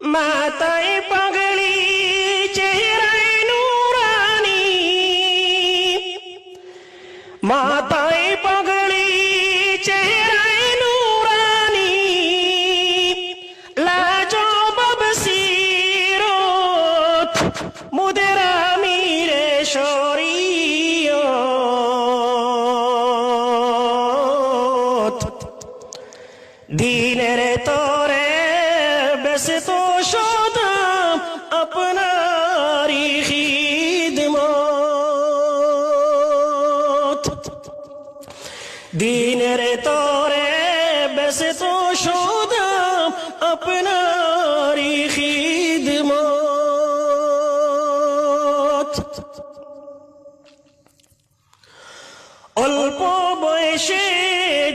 মাথায় পাগড়ি চেহারায় নুরানি, মাথায় পাগড়ি চেহারায় নুরানি, লাজবাব সিরত মুদের আমিরে শরীয়ত। দিনের তরে ব্যস্ত সদা আপনারি খিদমত। দিনের তরে ব্যস্ত সদা আপনারি খিদমত। অল্প বয়সে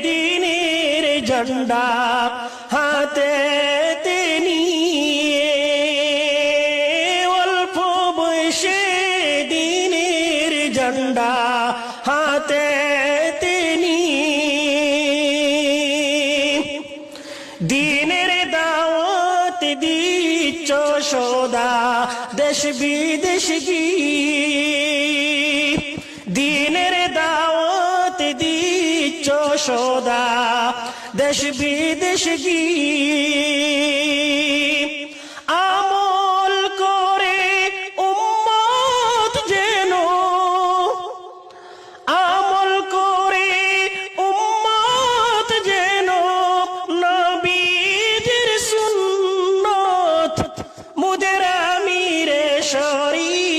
দিনের ঝান্ডা হাতে নিয়ে, অল্প বয়সে দিনের ঝান্ডা হাতে নিয়ে, দিনের দাওয়াত দিচ্ছ সদা দেশ বিদেশ গিয়ে, দিনের দাওয়াত দিচ্ছ সদা দেশ বিদেশ গিয়ে, আমল করে উম্মত যেন, আমল করে উম্মত যেন নবীজির সুন্নত মুদের আমিরে শরীয়ত।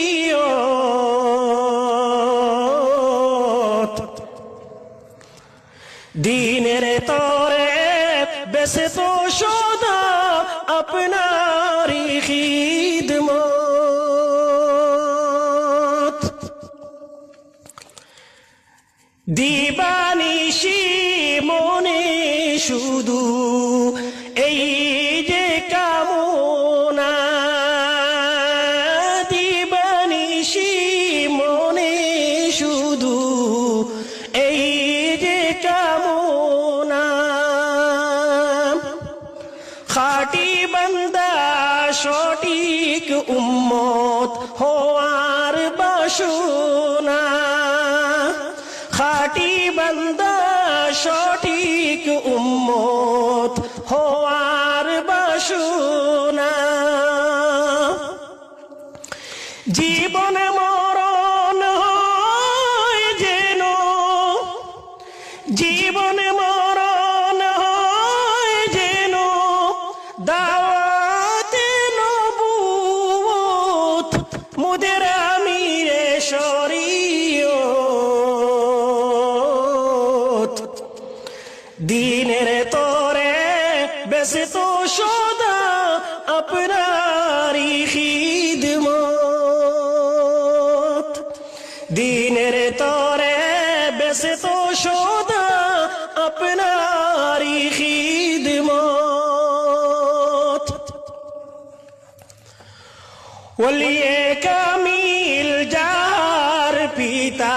দিনের তরে ব্যস্ত সদা আপনারি খিদমত। দিবানিশি মনে শুধু এই যে কামনা, দিবানিশি মনে শুধু এই যে কামনা, খাঁটি বান্দা সঠিক উম্মত হওয়ার বাসনা, খাঁটি বান্দা সঠিক উম্মত হওয়ার বাসনা। জীবন মরণ হয় যেন, জীবন মরণ হয় যেন দাওয়াতে নবুয়ত মুদের আমিরে শরীয়ত। দিনের তরে ব্যস্ত সদা আপনারি খিদমত। দিনের তরে ব্যস্ত সদা আপনারি খিদমত। ওলিয়ে কামিল যার পিতা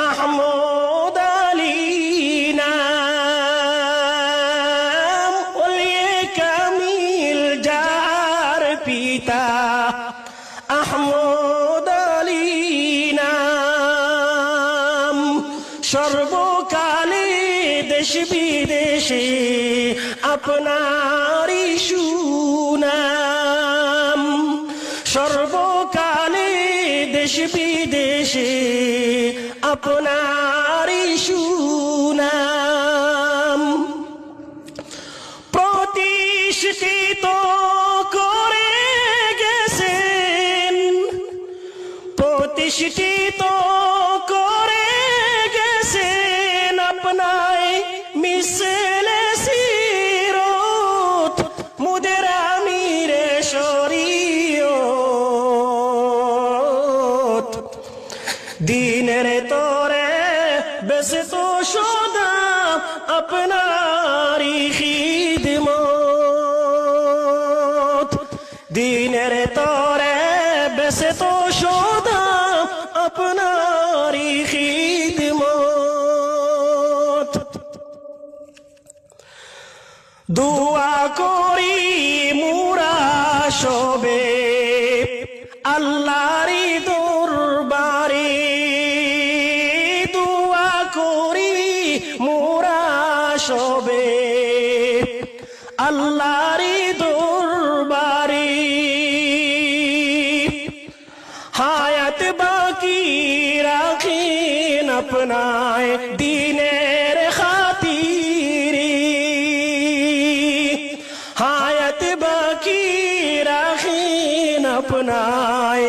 আহমদ আলী নাম, ওলিয়ে কামিল যার পিতা আহমদ আলী নাম, সর্বকালে দেশ বিদেশে আপনারি সুনাম, সর্বকালে দেশ বিদেশে আপনারি সুনাম। প্রতিষ্ঠিত করে গেছেন, প্রতিষ্ঠিত করে গেছেন আপনায় মিশলে সিরত মুদের আমিরে শরীয়ত। দিনের তরে ব্যস্ত সদা আপনারি খিদমত। দিনের তরে ব্যস্ত সদা আপনারি খিদমত। দোয়া করি মুরা হায়াত বাকি রাখিন আপনায় দিনের খাতিরি হায়াত বাকি রাখিন আপনায়